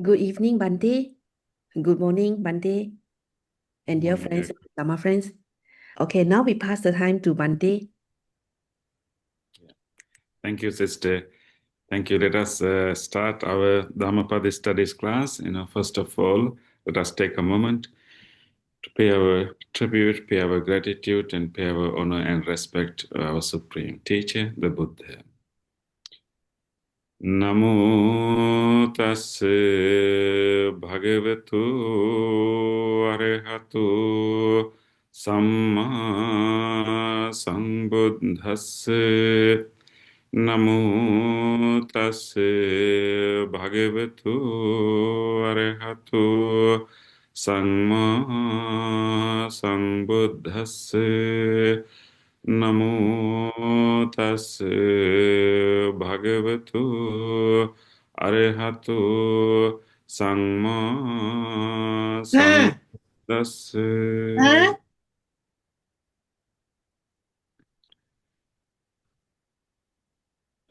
Good evening, Bhante. Good morning, Bhante, and dear Morning, friends, Dhamma friends. Okay, now we pass the time to Bhante. Thank you, sister. Thank you. Let us start our Dhammapada studies class. First of all, let us take a moment to pay our tribute, pay our gratitude, and pay our honor and respect to our supreme teacher, the Buddha. Namo tassa bhagavato arahato samma sambuddhassa. Namo tassa bhagavato arahato samma sambuddhassa. Namo tassa bhagavato arahato samma sambuddhassa.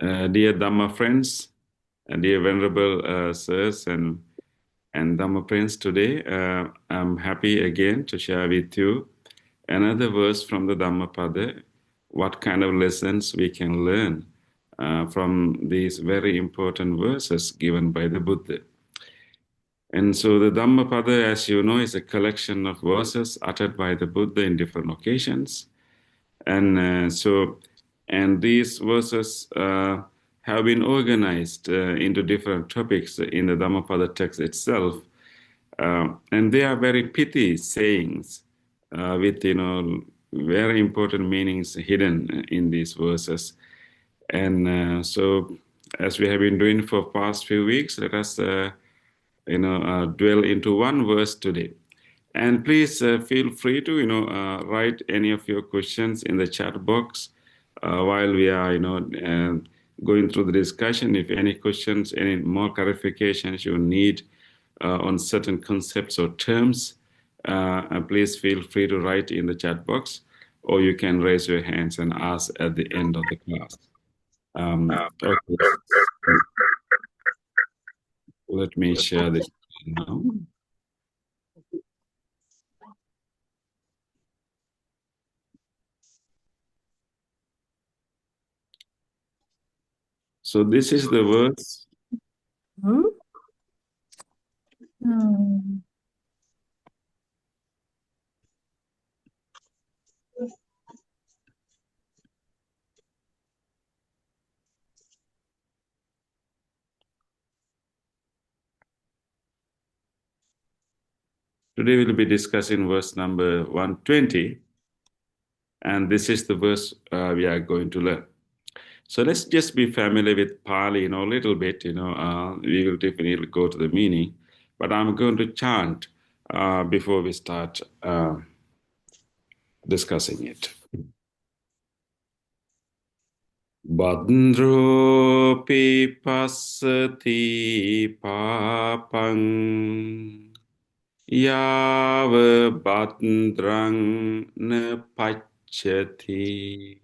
Dear Dhamma friends, dear venerable sirs and Dhamma friends, today I'm happy again to share with you another verse from the Dhammapada, what kind of lessons we can learn from these very important verses given by the Buddha. And so the Dhammapada, as you know, is a collection of verses uttered by the Buddha in different occasions. And these verses have been organized into different topics in the Dhammapada text itself. And they are very pithy sayings with, very important meanings hidden in these verses. And so, as we have been doing for past few weeks, let us, dwell into one verse today. And please feel free to, write any of your questions in the chat box while we are, going through the discussion. If any questions, any more clarifications you need on certain concepts or terms, please feel free to write in the chat box, or you can raise your hands and ask at the end of the class. Okay. Let me share this now. So this is the verse. Today we'll be discussing verse number 120, and this is the verse we are going to learn. So let's just be familiar with Pāli, a little bit. We will definitely go to the meaning, but I'm going to chant before we start discussing it. Bhadropi passati pāpaṁ yāva bhadraṁ na paccati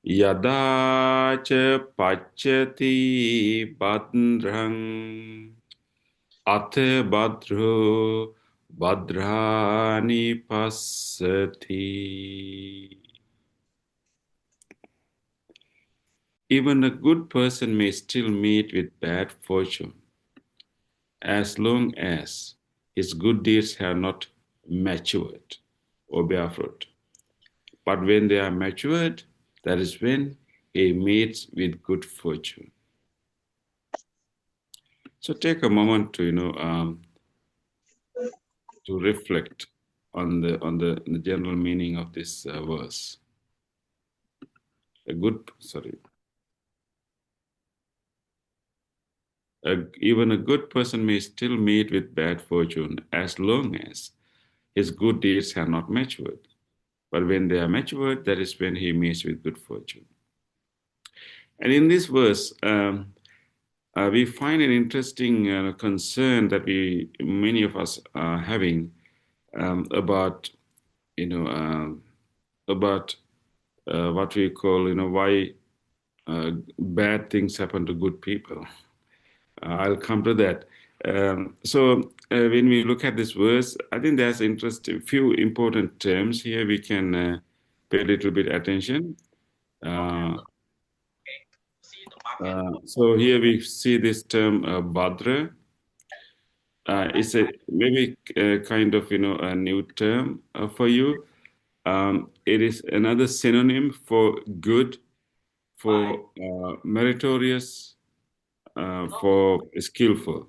Yadā ca paccati bhadraṁ atha bhadro bhadrani passati. Even a good person may still meet with bad fortune as long as his good deeds have not matured or bear fruit. But when they are matured, that is when he meets with good fortune. So take a moment to to reflect on the general meaning of this verse. Even a good person may still meet with bad fortune as long as his good deeds have not matured. But when they are matured, that is when he meets with good fortune. And in this verse, we find an interesting concern that many of us are having about what we call why bad things happen to good people. I'll come to that. So when we look at this verse, I think there's interesting few important terms here we can pay a little bit attention. So here we see this term bhadra. It's a maybe kind of a new term for you. It is another synonym for good, for meritorious, for skillful.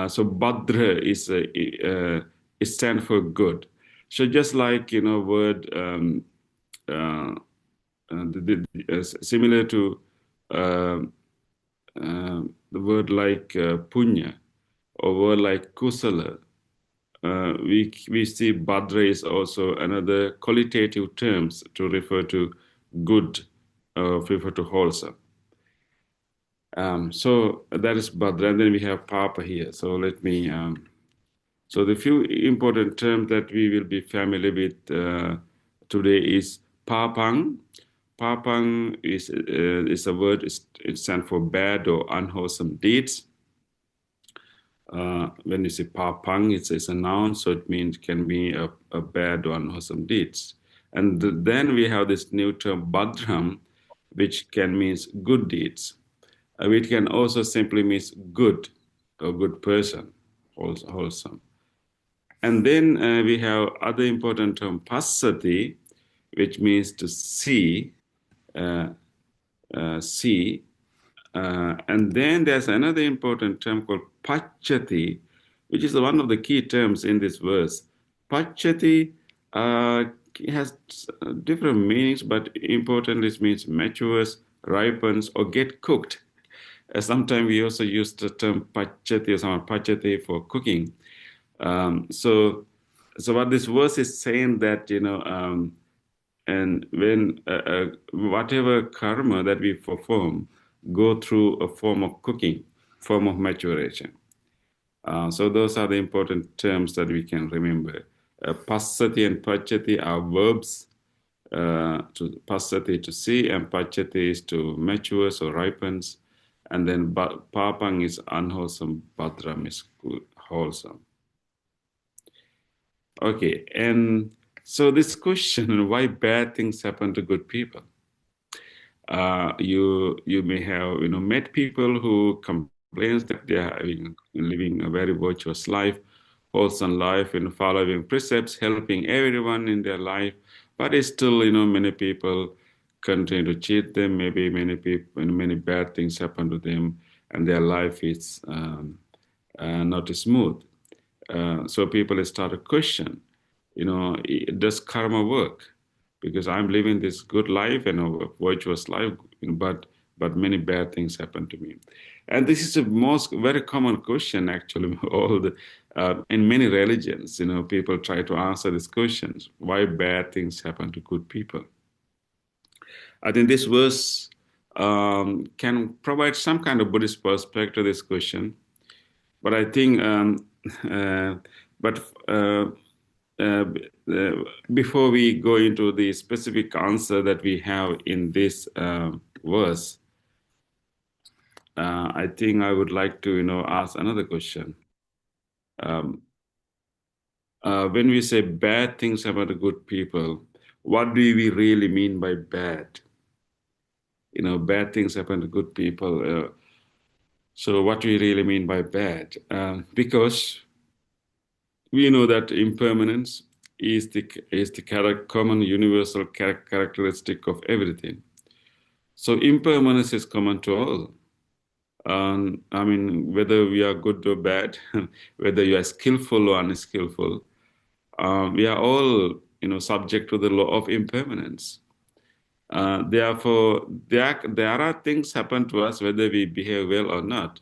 So Bhadra is it stands for good. So just like word uh, similar to uh, the word like punya or word like kusala, we see Bhadra is also another qualitative terms to refer to good, refer to wholesome. So that is Bhadra, and then we have Papa here. So let me. So the few important terms that we will be familiar with today is pāpaṁ. Pāpaṁ is a word. It stands for bad or unwholesome deeds. When you say pāpaṁ, it's a noun, so it means can be a bad or unwholesome deeds. And then we have this new term bhadraṁ, which can means good deeds. Which can also simply means good or good person, wholesome. And then we have other important term passati, which means to see, uh, see. And then there's another important term called paccati, which is one of the key terms in this verse. Paccati has different meanings, but importantly, it means matures, ripens, or get cooked. Sometimes we also use the term paccati or some paccati for cooking. So what this verse is saying that and when whatever karma that we perform go through a form of cooking, form of maturation. So those are the important terms that we can remember. Passati and paccati are verbs. To passati to see, and paccati is to mature, so ripens, and then pāpaṁ is unwholesome, bhadraṁ is good, wholesome. Okay, and so this question, why bad things happen to good people? You may have met people who complains that they are living a very virtuous life, wholesome life, following precepts, helping everyone in their life, but it's still many people continue to cheat them. Maybe many people, many bad things happen to them, and their life is not smooth. So people start to question, does karma work? Because I'm living this good life and a virtuous life, but many bad things happen to me. And this is the most very common question, actually. All the in many religions, people try to answer these questions: why bad things happen to good people? I think this verse can provide some kind of Buddhist perspective to this question. But I think, uh, but uh, before we go into the specific answer that we have in this verse, I think I would like to, ask another question. When we say bad things about the good people, what do we really mean by bad? Bad things happen to good people. So what do we really mean by bad? Because we know that impermanence is the common universal characteristic of everything. So impermanence is common to all. I mean, whether we are good or bad, whether you are skillful or unskillful, we are all, subject to the law of impermanence. Therefore, there are things happen to us whether we behave well or not.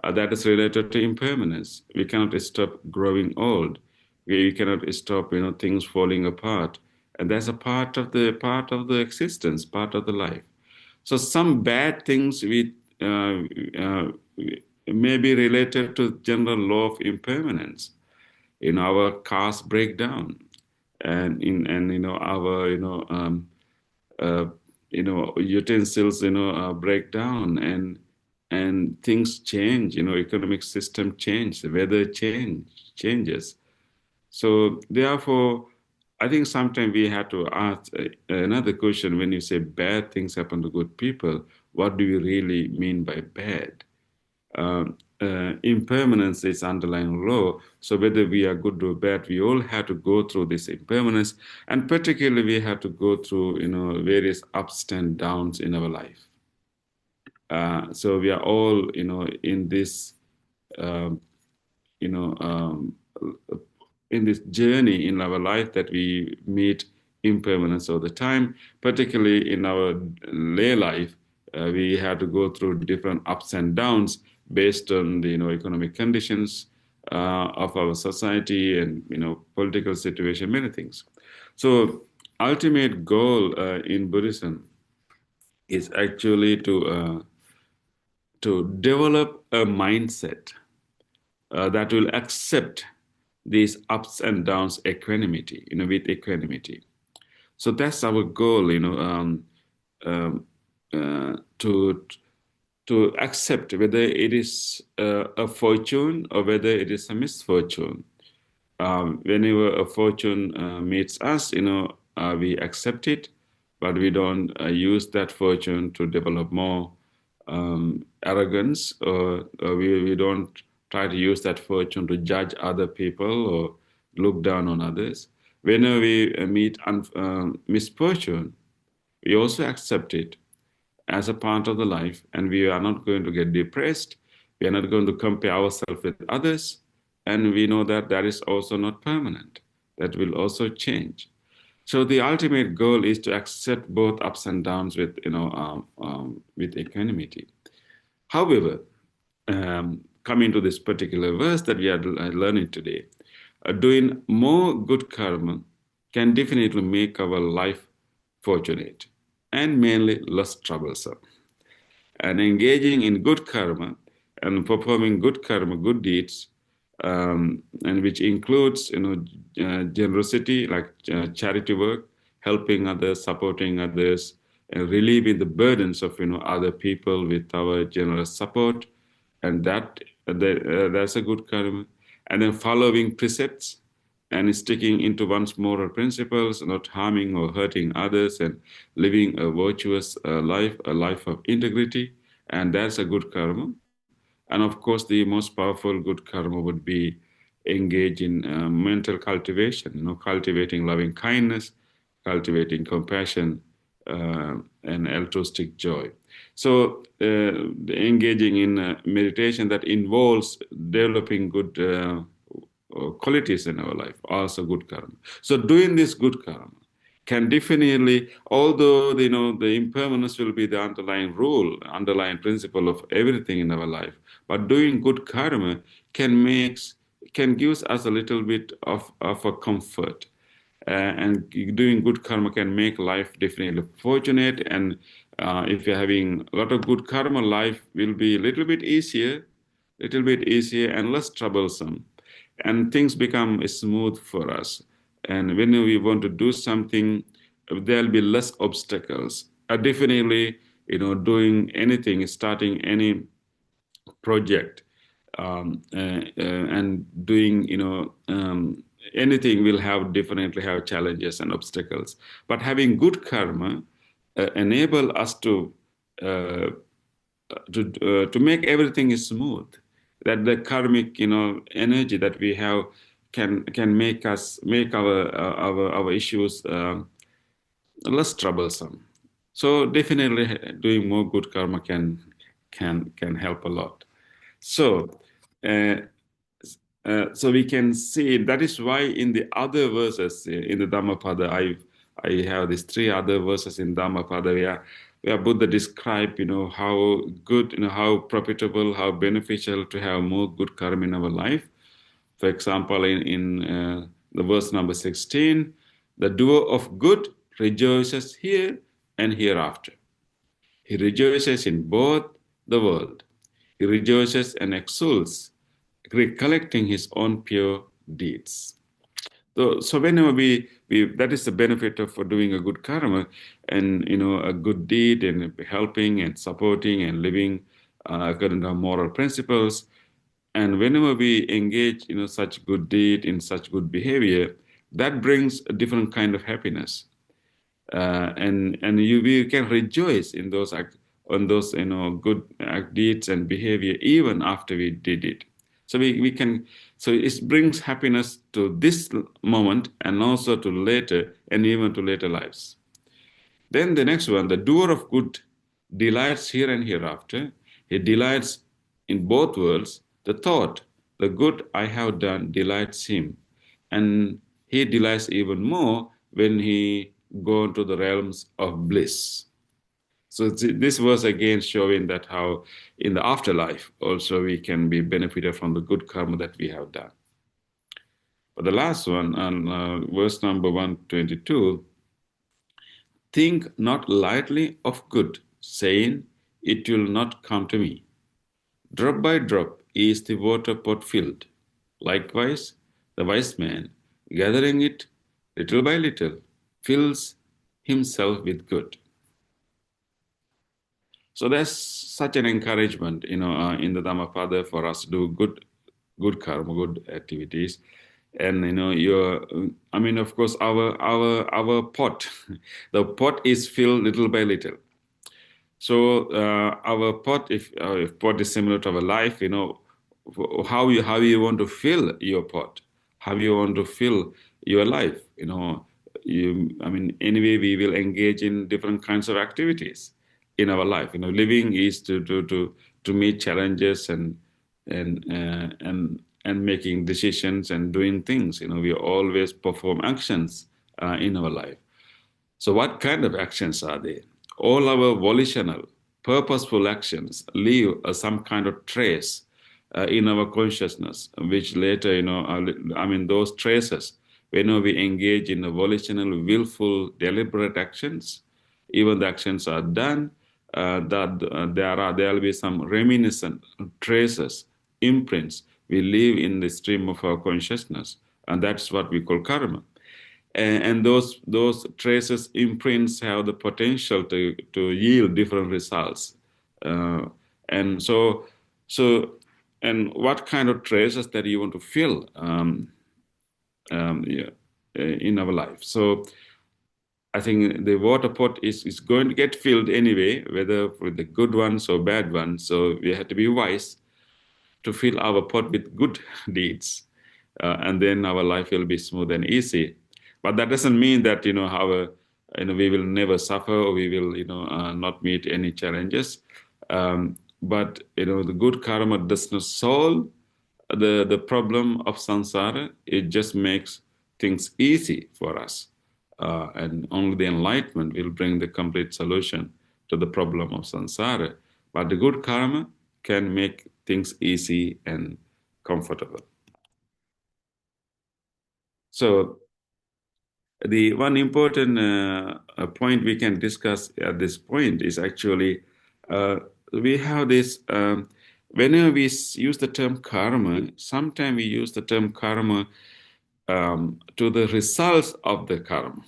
That is related to impermanence. We cannot stop growing old. We cannot stop, things falling apart, and that's a part of the existence, part of the life. So some bad things uh, uh, may be related to general law of impermanence. Our cars break down, and our uh, utensils, break down and things change, economic system change, the weather changes. So therefore, I think sometimes we have to ask another question when you say bad things happen to good people, what do you really mean by bad? Impermanence is underlying law. So whether we are good or bad, we all have to go through this impermanence, and particularly we have to go through various ups and downs in our life. So we are all in this um, you know um, in this journey in our life that we meet impermanence all the time, particularly in our lay life. We have to go through different ups and downs based on the economic conditions of our society and political situation, many things. So ultimate goal in Buddhism is actually to develop a mindset that will accept these ups and downs equanimity, with equanimity. So that's our goal, to accept whether it is a fortune or whether it is a misfortune. Whenever a fortune meets us, we accept it, but we don't use that fortune to develop more arrogance, or we don't try to use that fortune to judge other people or look down on others. Whenever we meet misfortune, we also accept it as a part of the life, and we are not going to get depressed. We are not going to compare ourselves with others, and we know that that is also not permanent. That will also change. So the ultimate goal is to accept both ups and downs with equanimity. However, coming to this particular verse that we are learning today, doing more good karma can definitely make our life fortunate and mainly less troublesome. And engaging in good karma and performing good karma, good deeds, and which includes generosity, like charity work, helping others, supporting others, and relieving the burdens of other people with our generous support, and that's a good karma. And then following precepts and sticking into one's moral principles, not harming or hurting others, and living a virtuous life, a life of integrity, and that's a good karma. And of course, the most powerful good karma would be engage in mental cultivation, cultivating loving kindness, cultivating compassion, and altruistic joy. So, engaging in meditation that involves developing good qualities in our life, also good karma. So, doing this good karma can definitely, although the impermanence will be the underlying rule, underlying principle of everything in our life, but doing good karma can give us a little bit of a comfort. And doing good karma can make life definitely fortunate. And if you're having a lot of good karma, life will be a little bit easier and less troublesome. And things become smooth for us. And when we want to do something, there'll be less obstacles. Definitely, doing anything, starting any project, and doing, anything will definitely have challenges and obstacles. But having good karma enable us uh, to make everything smooth. That the karmic, energy that we have can make our issues less troublesome. So definitely, doing more good karma can help a lot. So, uh, so we can see that is why in the other verses in the Dhammapada, I have these three other verses in Dhammapada where Buddha described, how good, how profitable, how beneficial to have more good karma in our life. For example, in the verse number 16, the doer of good rejoices here and hereafter. He rejoices in both the world. He rejoices and exults, recollecting his own pure deeds. So whenever we that is the benefit of doing a good karma, and a good deed, and helping and supporting and living according to our moral principles. And whenever we engage such good deed, in such good behavior, that brings a different kind of happiness. And we can rejoice in those on those good deeds and behavior even after we did it. So we can, so it brings happiness to this moment and also to later, and even to later lives. Then the next one, the doer of good delights here and hereafter. He delights in both worlds. The thought, the good I have done, delights him. And he delights even more when he goes to the realms of bliss. So this was again showing that how in the afterlife also we can be benefited from the good karma that we have done. But the last one, on verse number 122, think not lightly of good, saying, it will not come to me. Drop by drop is the water pot filled. Likewise, the wise man, gathering it little by little, fills himself with good. So there's such an encouragement, in the Dhammapada for us to do good karma, good activities. And of course, our pot, the pot is filled little by little. So our pot, if pot is similar to our life, how you want to fill your pot, how you want to fill your life. Anyway, we will engage in different kinds of activities in our life. Living is to meet challenges and making decisions and doing things. We always perform actions in our life. So what kind of actions are they? All our volitional, purposeful actions leave some kind of trace in our consciousness, which later, those traces, when we engage in the volitional, willful, deliberate actions, even the actions are done, there will be some reminiscent traces, imprints we leave in the stream of our consciousness, and that's what we call karma. And those traces, imprints, have the potential to yield different results. And what kind of traces that you want to fill in our life? So I think the water pot is going to get filled anyway, whether with the good ones or bad ones. So we have to be wise to fill our pot with good deeds, and then our life will be smooth and easy. But that doesn't mean that we will never suffer, or we will not meet any challenges. But the good karma does not solve the problem of samsara. It just makes things easy for us, and only the enlightenment will bring the complete solution to the problem of samsara. But the good karma can make things easy and comfortable. So the one important point we can discuss at this point is actually we have this, whenever we use the term karma, sometimes we use the term karma to the results of the karma.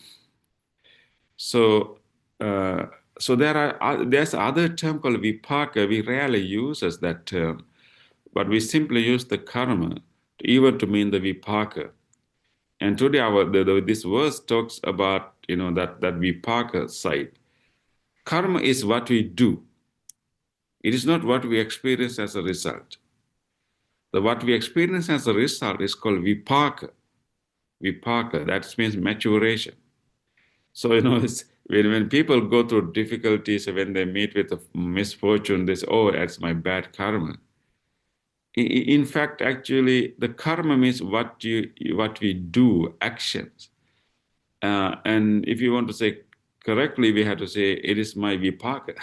So there's other term called vipaka. We rarely use as that term, but we simply use the karma even to mean the vipaka. And today this verse talks about that vipaka side. Karma is what we do. It is not what we experience as a result. What we experience as a result is called vipaka. Vipaka, that means maturation. So when people go through difficulties, when they meet with a misfortune, they say, "Oh, that's my bad karma." In fact, actually, the karma means what we do, actions. And if you want to say correctly, we have to say it is my vipaka,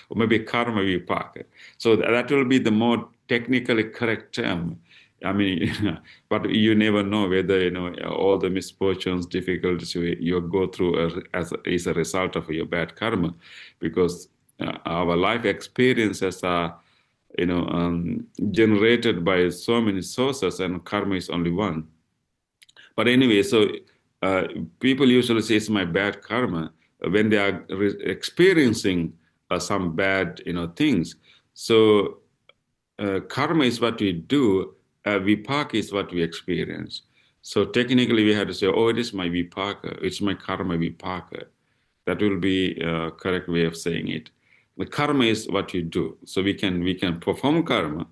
or maybe karma vipaka. So that will be the more technically correct term. But you never know whether all the misfortunes, difficulties you go through is a result of your bad karma, because our life experiences are generated by so many sources, and karma is only one. But anyway, so people usually say it's my bad karma when they are experiencing some bad, things. So karma is what we do, vipaka is what we experience. So technically we have to say, oh, it is my vipaka, it's my karma vipaka. That will be a correct way of saying it. The karma is what you do. So we can perform karma,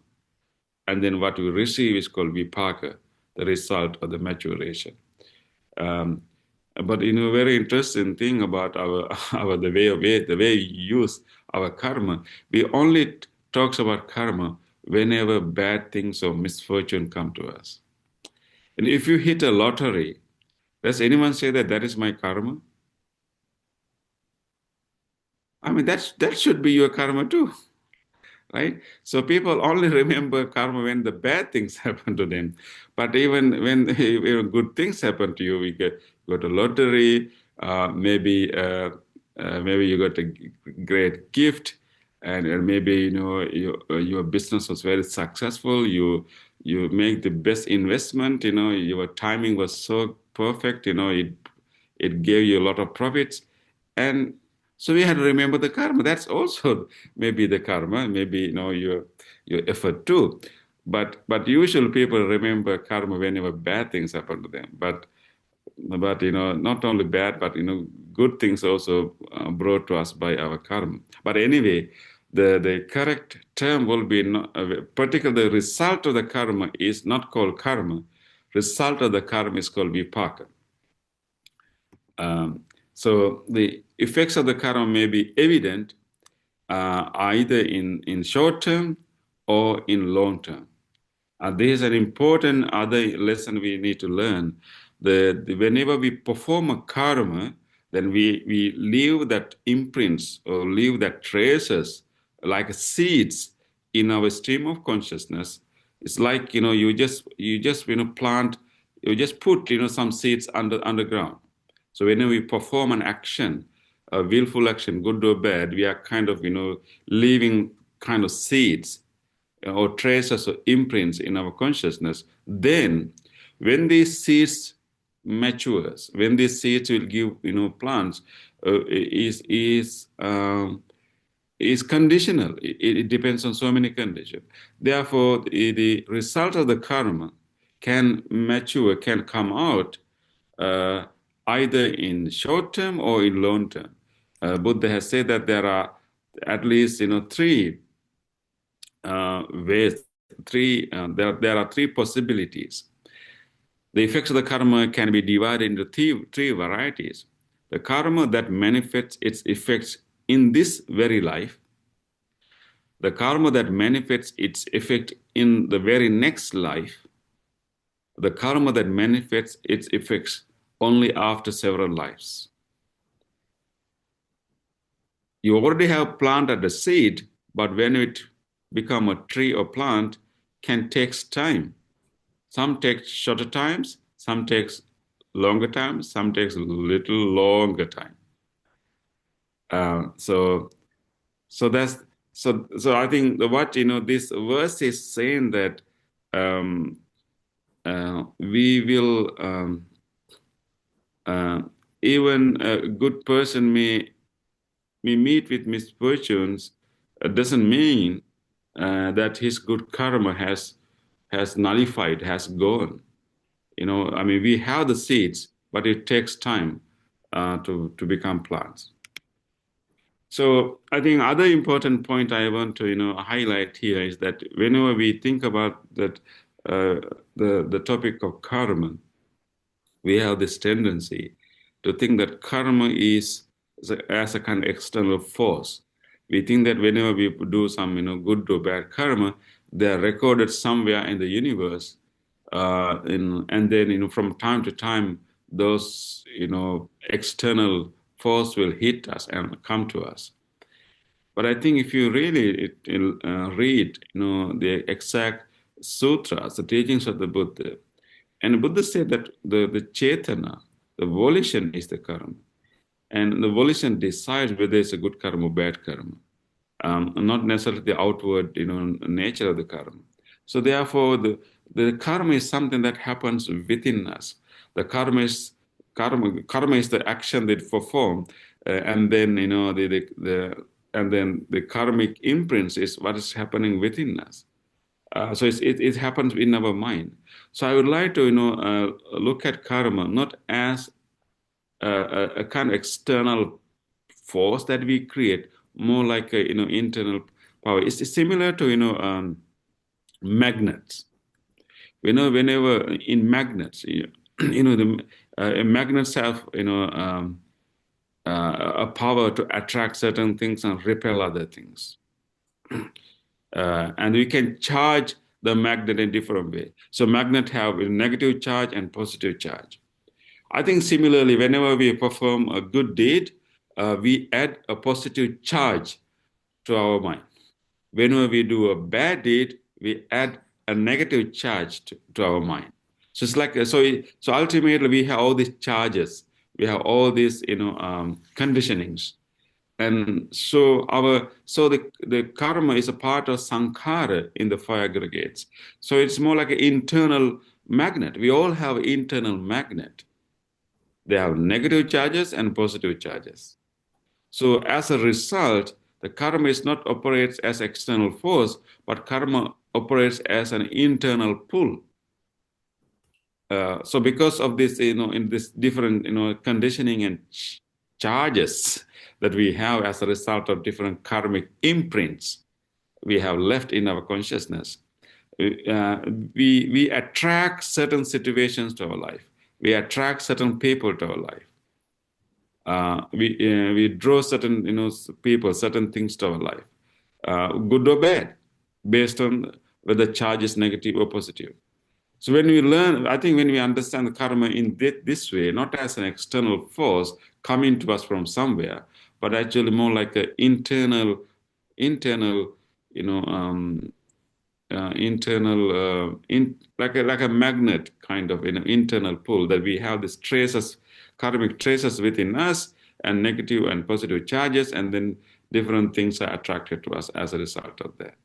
and then what we receive is called vipaka, the result of the maturation. But very interesting thing about our the way we use our karma. We only talks about karma whenever bad things or misfortune come to us. And if you hit a lottery, does anyone say that is my karma? I mean, that should be your karma too, right? So people only remember karma when the bad things happen to them. But even when good things happen to you, got a lottery, maybe you got a great gift, and maybe your business was very successful. You make the best investment. Your timing was so perfect. It gave you a lot of profits, and so we had to remember the karma. That's also maybe the karma, maybe your effort too. But usually people remember karma whenever bad things happen to them. But not only bad, but good things also brought to us by our karma. But anyway, the correct term will be particularly the result of the karma is not called karma. Result of the karma is called vipaka. So the effects of the karma may be evident either in short term or in long term. This is an important other lesson we need to learn. Whenever we perform a karma, then we leave that imprints or leave that traces like seeds in our stream of consciousness. It's like you just plant, you just put some seeds underground. So whenever we perform an action, a willful action, good or bad, we are kind of leaving kind of seeds or traces or imprints in our consciousness. Then when these seeds matures, when these seeds will give plants, is conditional. It depends on so many conditions. Therefore, the result of the karma can mature, can come out either in short term or in long term. Buddha has said that there are at least three ways. There are three possibilities. The effects of the karma can be divided into three varieties. The karma that manifests its effects in this very life, the karma that manifests its effect in the very next life, the karma that manifests its effects only after several lives. You already have planted a seed, but when it become a tree or plant, can take time. Some take shorter times, some takes longer time, some takes a little longer time. So I think what this verse is saying that we will even a good person may meet with misfortunes. Doesn't mean that his good karma has nullified, has gone. I mean, we have the seeds, but it takes time to become plants. So I think other important point I want to highlight here is that whenever we think about that the topic of karma, we have this tendency to think that karma is as a kind of external force. We think that whenever we do some good or bad karma, they are recorded somewhere in the universe, and then from time to time those external force will hit us and come to us. But I think if you really read the exact sutras, the teachings of the Buddha, and Buddha said that the cetana, the volition is the karma. And the volition decides whether it's a good karma or bad karma, not necessarily the outward nature of the karma. So therefore, the karma is something that happens within us. The karma is karma is the action that perform, and then and then the karmic imprints is what is happening within us. So it happens in our mind. So I would like to look at karma not as a kind of external force that we create, more like a internal power. It's similar to magnets. Whenever in magnets, magnets have a power to attract certain things and repel other things. And we can charge the magnet in different way. So magnet have a negative charge and positive charge. I think similarly, whenever we perform a good deed, we add a positive charge to our mind. Whenever we do a bad deed, we add a negative charge to our mind. So it's like so ultimately we have all these charges, we have all these conditionings, and so the karma is a part of sankhara in the five aggregates. So it's more like an internal magnet. We all have internal magnet. They have negative charges and positive charges. So as a result, the karma is not operates as external force, but karma operates as an internal pull. So because of this, in this different, conditioning and charges that we have as a result of different karmic imprints we have left in our consciousness, we attract certain situations to our life. We attract certain people to our life. We draw certain people, certain things to our life, good or bad, based on whether charge is negative or positive. So when we learn, I think when we understand the karma in this way, not as an external force coming to us from somewhere, but actually more like an internal, like a magnet kind of internal pull, that we have these traces, karmic traces within us, and negative and positive charges, and then different things are attracted to us as a result of that.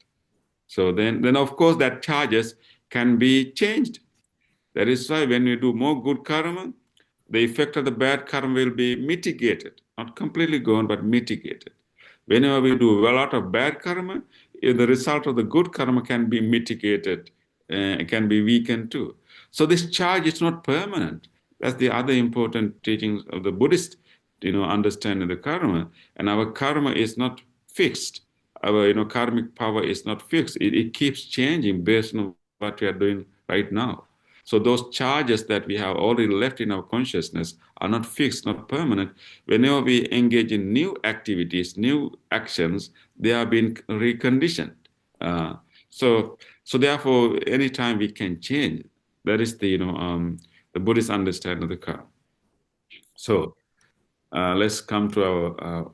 So then of course that charges can be changed. That is why when we do more good karma, the effect of the bad karma will be mitigated, not completely gone, but mitigated. Whenever we do a lot of bad karma, the result of the good karma can be mitigated, can be weakened too. So this charge is not permanent. That's the other important teachings of the Buddhist, understanding the karma. And our karma is not fixed. Our karmic power is not fixed. It keeps changing based on what we are doing right now. So those charges that we have already left in our consciousness are not fixed, not permanent. Whenever we engage in new activities, new actions, they are being reconditioned. So therefore, anytime we can change. That is the Buddhist understanding of the karma. So let's come to our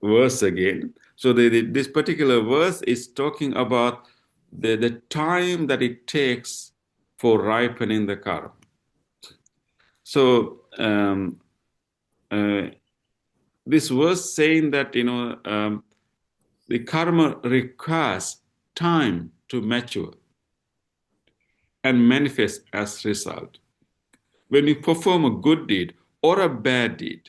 verse again. So this particular verse is talking about the time that it takes for ripening the karma. So this verse saying that the karma requires time to mature and manifest as result. When we perform a good deed or a bad deed,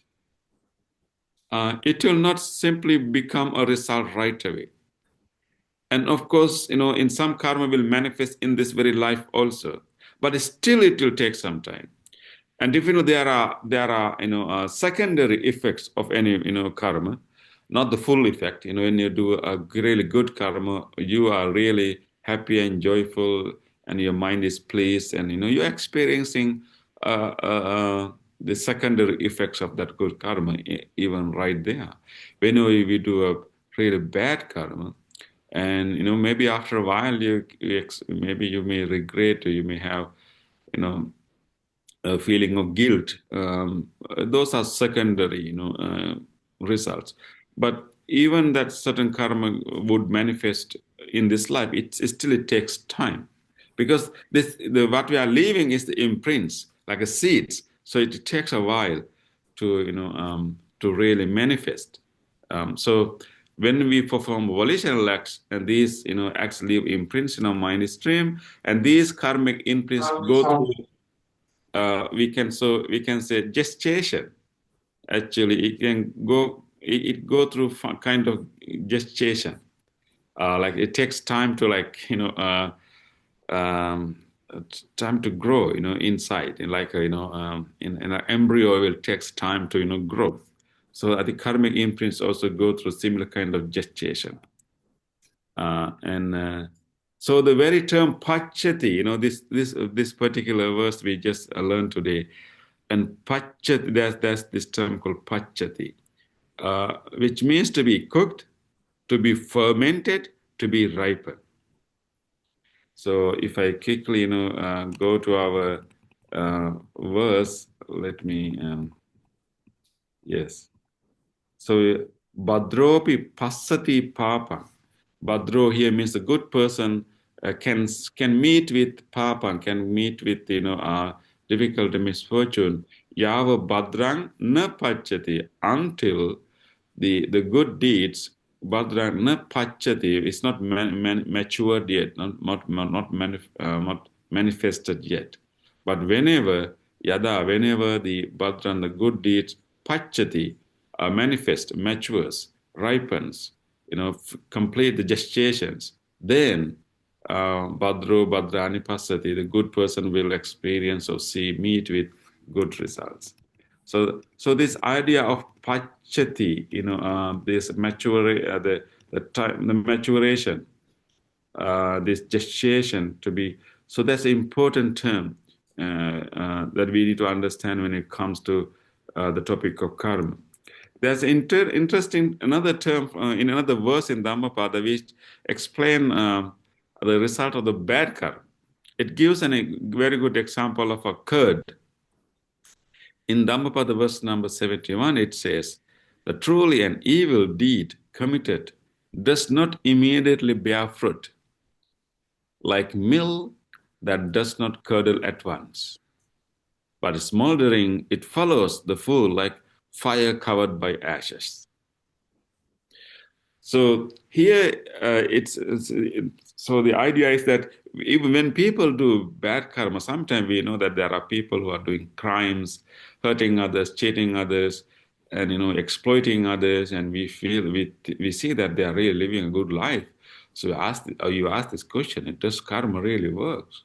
it will not simply become a result right away. And of course, in some karma will manifest in this very life also, but still it will take some time. And if there are secondary effects of any karma, not the full effect. When you do a really good karma, you are really happy and joyful, and your mind is pleased, and you're experiencing the secondary effects of that good karma even right there. Whenever we do a really bad karma, and maybe after a while maybe you may regret, or you may have a feeling of guilt. Those are secondary results. But even that certain karma would manifest in this life, it takes time, because what we are leaving is the imprints, like a seeds. So it takes a while to really manifest. So when we perform volitional acts, and these acts leave imprints in our mind stream, and these karmic imprints go through we can say gestation. Actually, it go through kind of gestation. Like it takes time to time to grow, inside. And like in an embryo, it will takes time to grow. So I think karmic imprints also go through similar kind of gestation. So the very term paccati, this particular verse we just learned today, and paccati, that's this term called paccati, which means to be cooked, to be fermented, to be ripened. So if I quickly, go to our verse, let me, yes. So Bhadropi passati pāpaṁ. Bhadro here means a good person can meet with pāpaṁ, can meet with difficulty, misfortune. Yāva bhadraṁ na paccati, until the good deeds bhadraṁ na paccati is not matured yet, not manifested yet. But whenever Yadā, whenever the bhadraṁ, the good deeds paccati, manifest, matures, ripens, complete the gestations, then Bhadro, bhadrani, passati, the good person will experience or meet with good results. So this idea of paccati, this the maturation, this gestation to be, so that's an important term that we need to understand when it comes to the topic of karma. There's interesting another term in another verse in Dhammapada which explain the result of the bad karma. It gives a very good example of a curd. In Dhammapada verse number 71, it says, that truly an evil deed committed does not immediately bear fruit, like milk that does not curdle at once. But smoldering, it follows the fool like fire covered by ashes. So here, so the idea is that even when people do bad karma, sometimes we know that there are people who are doing crimes, hurting others, cheating others, and exploiting others, and we see that they are really living a good life. So you ask this question: does karma really works?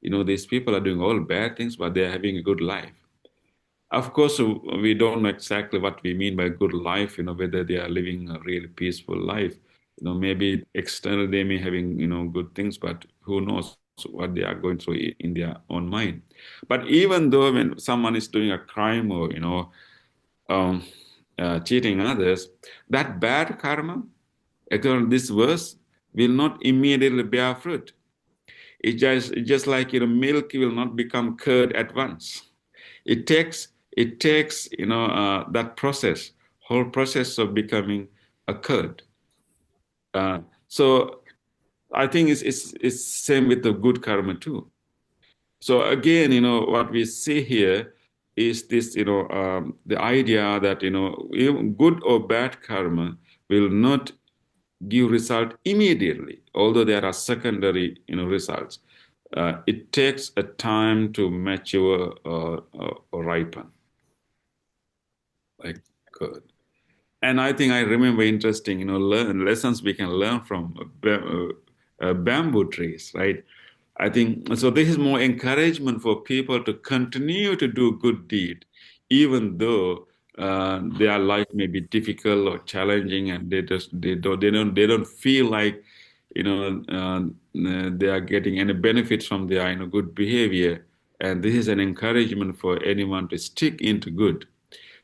These people are doing all bad things, but they are having a good life. Of course, we don't know exactly what we mean by good life, whether they are living a really peaceful life. Maybe externally they may having, good things, but who knows what they are going through in their own mind. But even though when someone is doing a crime or, cheating others, that bad karma, according to this verse, will not immediately bear fruit. It's just like, milk will not become curd at once. It takes that process, whole process of becoming a curd. So I think it's same with the good karma too. So again, what we see here is this, the idea that, even good or bad karma will not give result immediately, although there are secondary, results. It takes a time to mature or ripen. Like good. And I think I remember interesting, lessons we can learn from bamboo trees, right? I think so. This is more encouragement for people to continue to do good deed, even though their life may be difficult or challenging, and they don't feel like they are getting any benefits from their good behavior. And this is an encouragement for anyone to stick into good.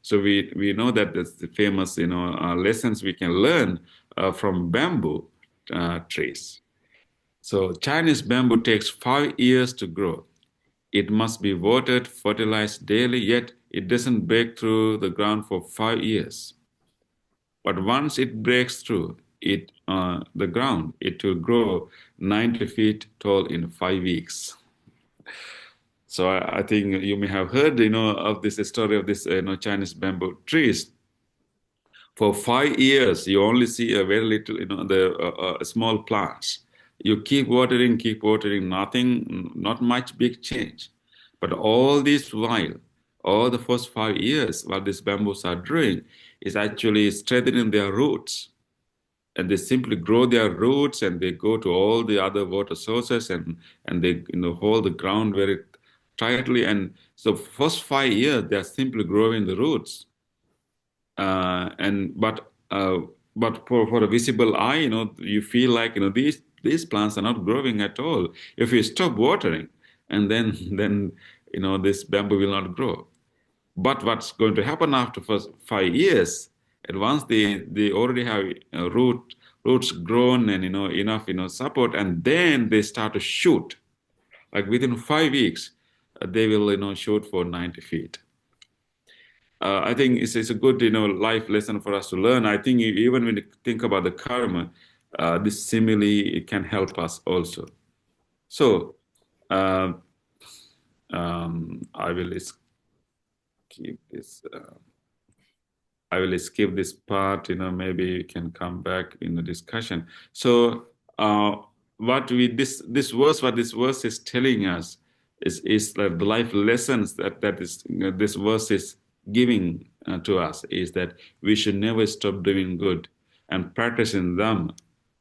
So we know that there's the famous lessons we can learn from bamboo trees. So Chinese bamboo takes 5 years to grow. It must be watered, fertilized daily, yet it doesn't break through the ground for 5 years. But once it breaks through the ground, it will grow 90 feet tall in 5 weeks. So I think you may have heard, of this story of this, Chinese bamboo trees. For 5 years, you only see a very little, the small plants. You keep watering, not much big change. But all this while, all the first 5 years, what these bamboos are doing is actually strengthening their roots. And they simply grow their roots and they go to all the other water sources and they hold the ground very tightly. And so first 5 years, they are simply growing the roots. But for a visible eye, you feel like these plants are not growing at all. If you stop watering, and then this bamboo will not grow. But what's going to happen after first 5 years? And once they already have roots grown and enough support, and then they start to shoot. Like within 5 weeks, they will shoot for 90 feet. I think it's a good, life lesson for us to learn. I think even when you think about the karma, this simile it can help us also. So I will skip this. I will skip this part. Maybe we can come back in the discussion. So what this verse is telling us is that the life lessons that is this verse is giving to us is that we should never stop doing good and practicing them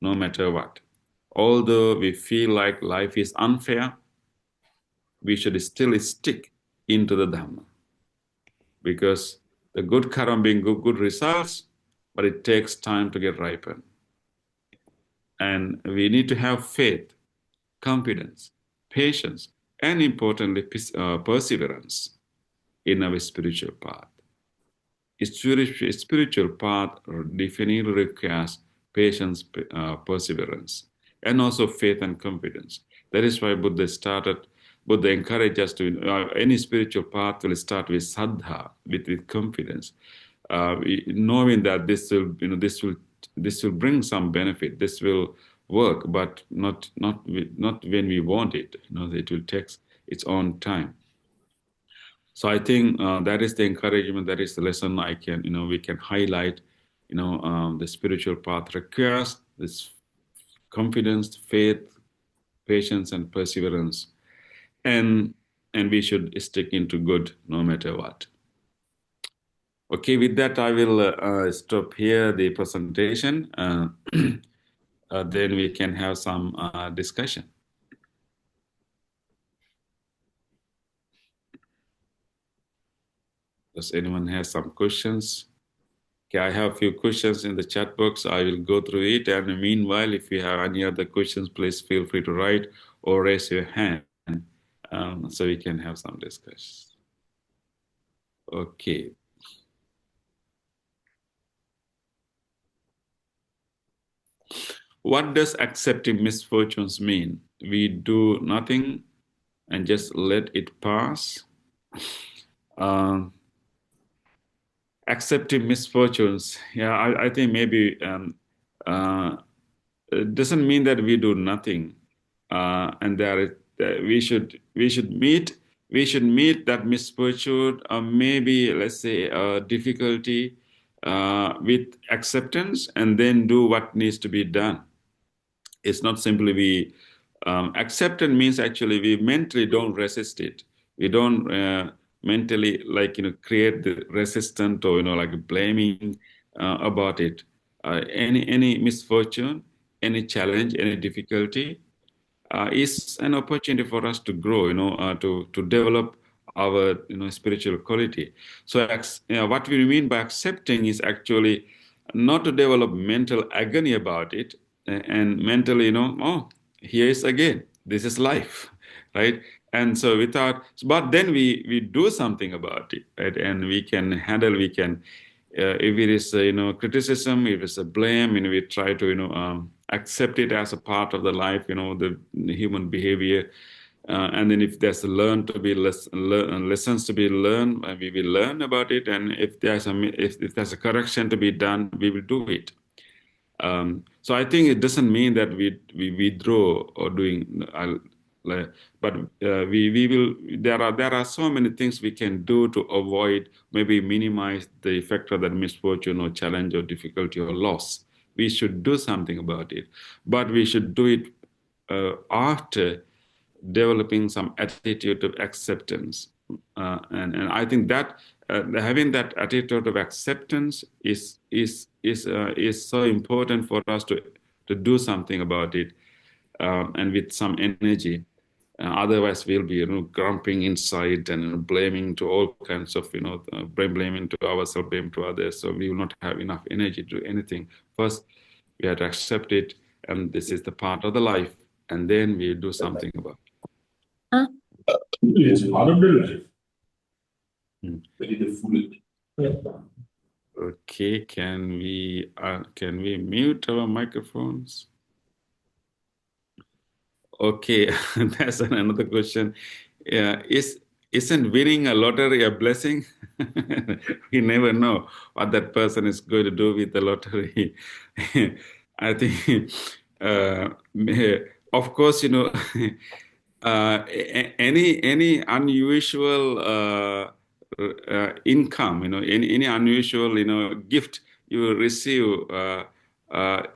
no matter what. Although we feel like life is unfair, we should still stick into the Dhamma, because the good karma being good results, but it takes time to get ripened. And we need to have faith, confidence, patience, and importantly, perseverance in our spiritual path. A spiritual path definitely requires patience, perseverance, and also faith and confidence. That is why Buddha encouraged us to, any spiritual path will start with saddha, with confidence, knowing that this will bring some benefit, this will work, but not when we want it. It will take its own time. So I think that is the encouragement, that is the lesson we can highlight. The spiritual path requires this confidence, faith, patience, and perseverance, and we should stick into good no matter what. Okay, with that, I will stop here the presentation. Then we can have some discussion. Does anyone have some questions? Okay, I have a few questions in the chat box. I will go through it. And meanwhile, if you have any other questions, please feel free to write or raise your hand so we can have some discussion. Okay. What does accepting misfortunes mean? We do nothing and just let it pass. Accepting misfortunes, I think maybe it doesn't mean that we do nothing, and we should meet that misfortune, or maybe let's say difficulty, with acceptance, and then do what needs to be done. It's not simply we acceptance means actually we mentally don't resist it. We don't mentally create the resistance or like blaming about it. Any misfortune, any challenge, any difficulty is an opportunity for us to grow, to develop our spiritual quality. So what we mean by accepting is actually not to develop mental agony about it and mentally, oh, here is again, this is life, right? And so but then we do something about it, right? And we can handle, if it is criticism, if it's a blame, we try to accept it as a part of the life, the human behavior. And then if there's lessons to be learned, we will learn about it. And if there's a correction to be done, we will do it. So I think it doesn't mean that we withdraw or doing, but we will. There are so many things we can do to avoid, maybe minimize the effect of that misfortune or challenge or difficulty or loss. We should do something about it, but we should do it after developing some attitude of acceptance. And I think that having that attitude of acceptance is so important for us to do something about it, and with some energy. Otherwise, we'll be grumping inside and blaming to all kinds of blaming to ourselves, blame to others. So we will not have enough energy to do anything. First, we have to accept it, and this is the part of the life, and then we do something about it. It's part of the life. Hmm. Very the full. Okay, can we mute our microphones? Okay, that's another question. Isn't winning a lottery a blessing? We never know what that person is going to do with the lottery. I think, of course, any unusual income, any unusual, gift you receive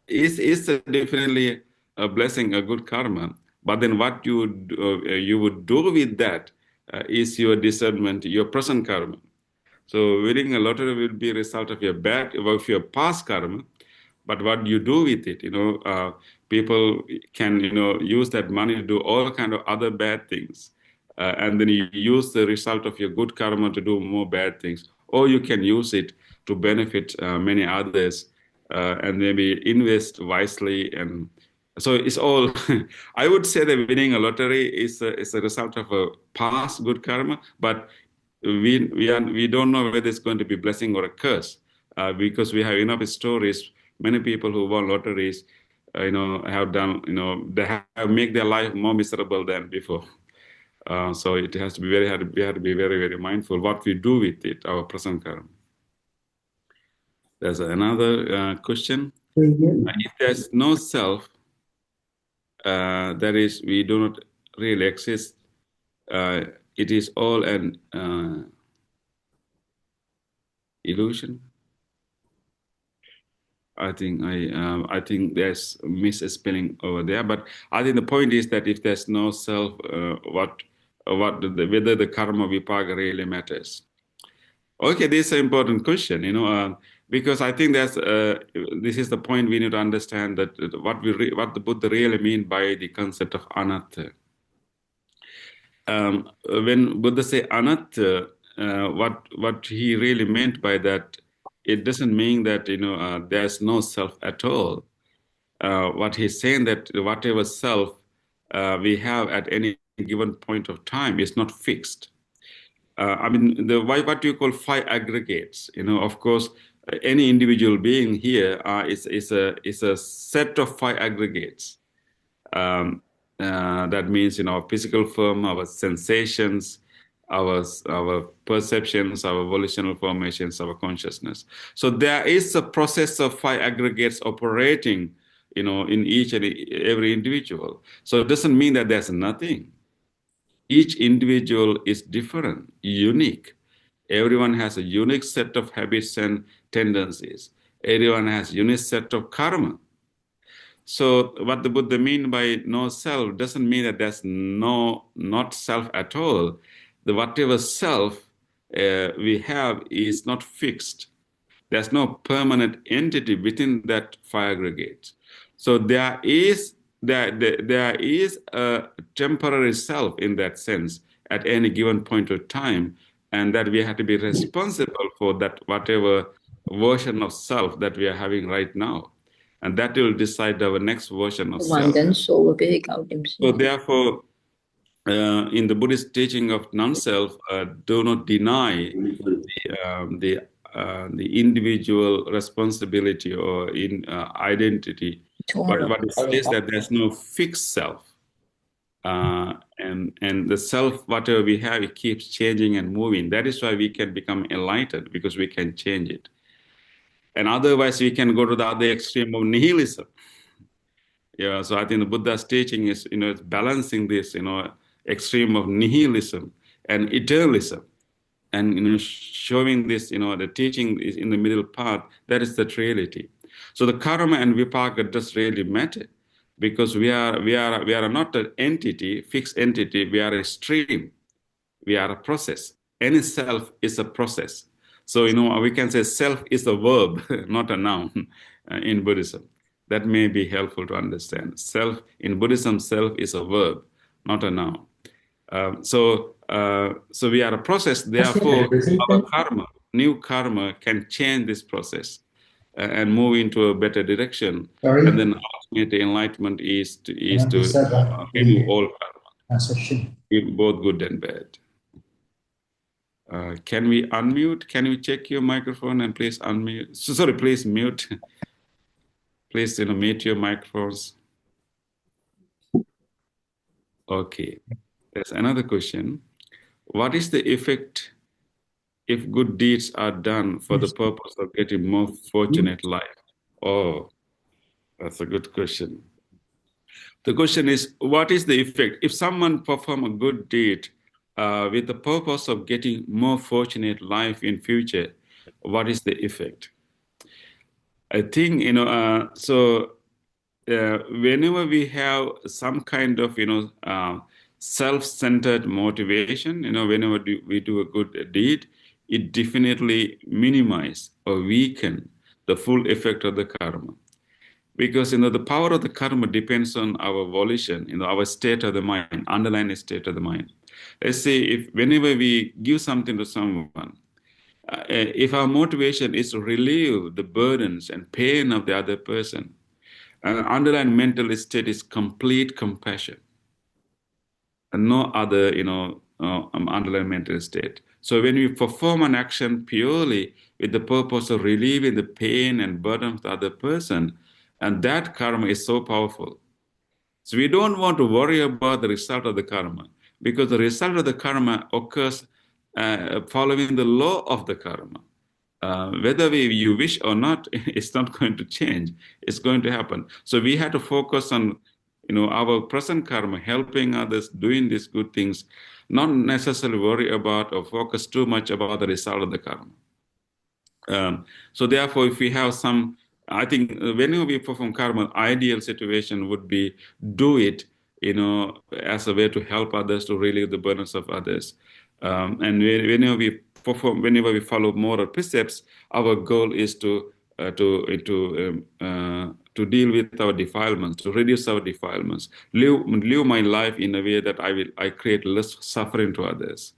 is definitely a blessing, a good karma. But then what you would do with that is your discernment, your present karma. So winning a lottery will be a result of your past karma. But what you do with it, people can, use that money to do all kind of other bad things. And then you use the result of your good karma to do more bad things. Or you can use it to benefit many others, and maybe invest wisely. And so it's all, I would say that winning a lottery is a result of a past good karma, but we don't know whether it's going to be blessing or a curse, because we have enough stories. Many people who won lotteries, have done, they have make their life more miserable than before. So it has to be very hard. We have to be very, very mindful what we do with it, our present karma. There's another question. If there's no self, that is, we do not really exist. It is all an illusion. I think there's misspelling over there, but I think the point is that if there's no self, whether the karma vipaka really matters. Okay, this is an important question, because I think this is the point we need to understand, that what the Buddha really mean by the concept of anatta. When Buddha say anatta, what he really meant by that, it doesn't mean that there's no self at all. What he's saying, that whatever self we have at any given point of time is not fixed. I mean, what you call five aggregates. Of course, any individual being here is a set of five aggregates. That means, our physical form, our sensations, our perceptions, our volitional formations, our consciousness. So there is a process of five aggregates operating, in each and every individual. So it doesn't mean that there's nothing. Each individual is different, unique. Everyone has a unique set of habits and tendencies. Everyone has a unique set of karma. So what the Buddha mean by no self doesn't mean that there's not self at all. The whatever self we have is not fixed. There's no permanent entity within that five aggregates. So there is a temporary self in that sense at any given point of time, and that we have to be responsible for that whatever version of self that we are having right now. And that will decide our next version of self. So therefore, in the Buddhist teaching of non-self, do not deny the individual responsibility or identity. But what it says that there's no fixed self. And the self, whatever we have, it keeps changing and moving. That is why we can become enlightened, because we can change it. And otherwise, we can go to the other extreme of nihilism. Yeah, so I think the Buddha's teaching is, it's balancing this, extreme of nihilism and eternalism, and showing this, the teaching is in the middle path. That is the reality. So the karma and vipaka does really matter. because we are not an entity, fixed entity. We are a stream. We are a process. Any self is a process. So, we can say self is a verb, not a noun in Buddhism. That may be helpful to understand. Self, in Buddhism, self is a verb, not a noun. So we are a process. Therefore, our karma, new karma, can change this process and move into a better direction. Sorry? And then ultimately, enlightenment is to remove all karma, both good and bad. Can we unmute? Can you check your microphone and please unmute? Sorry, please mute. Please, mute your microphones. Okay. There's another question. What is the effect if good deeds are done for the purpose of getting more fortunate life? Oh, that's a good question. The question is, what is the effect? If someone perform a good deed with the purpose of getting more fortunate life in future, what is the effect? I think, whenever we have some kind of, self-centered motivation, whenever we do a good deed, it definitely minimize or weaken the full effect of the karma. Because, the power of the karma depends on our volition, our state of the mind, underlying state of the mind. Let's say whenever we give something to someone, if our motivation is to relieve the burdens and pain of the other person, underlying mental state is complete compassion, and no other, underlying mental state. So when we perform an action purely with the purpose of relieving the pain and burden of the other person, and that karma is so powerful. So we don't want to worry about the result of the karma, because the result of the karma occurs following the law of the karma. Whether you wish or not, it's not going to change. It's going to happen. So we have to focus on, our present karma, helping others, doing these good things, not necessarily worry about or focus too much about the result of the karma. So therefore, if we have some, I think whenever we perform karma, ideal situation would be do it, as a way to help others, to relieve the burdens of others. And whenever we follow moral precepts, our goal is to deal with our defilements, to reduce our defilements, live my life in a way that I create less suffering to others.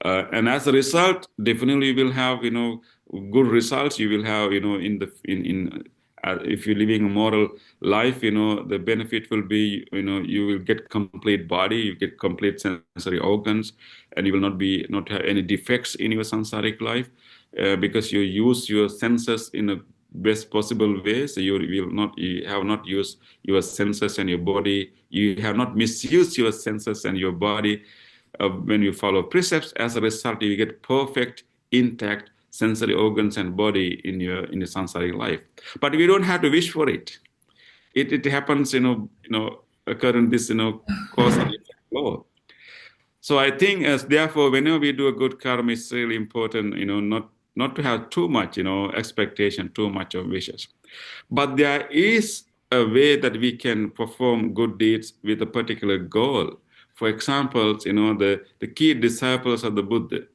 And as a result, definitely you will have, good results. You will have, if you're living a moral life, the benefit will be, you will get complete body, you get complete sensory organs, and you will not have any defects in your samsaric life, because you use your senses in a best possible way. So you have not used your senses and your body. You have not misused your senses and your body. When you follow precepts, as a result, you get perfect, intact sensory organs and body in your samsaric life. But we don't have to wish for it. It happens, occur in this, cause and effect law. So I think, therefore, whenever we do a good karma, it's really important, not to have too much, expectation, too much of wishes. But there is a way that we can perform good deeds with a particular goal. For example, the key disciples of the Buddha,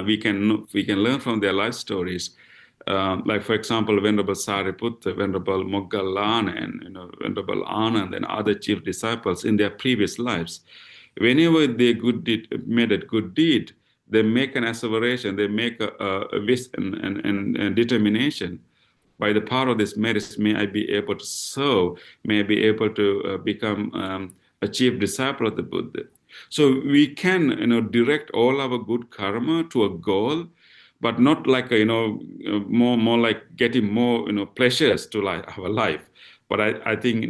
we can learn from their life stories. Like, for example, Venerable Sariputta, Venerable Moggallana, and Venerable Anand, and other chief disciples in their previous lives. Whenever they made a good deed, they make an asseveration, they make a wish and determination. By the power of this merits, may I be able to serve, may I be able to become a chief disciple of the Buddha. So we can, direct all our good karma to a goal, but not like more like getting more pleasures to our life. But I think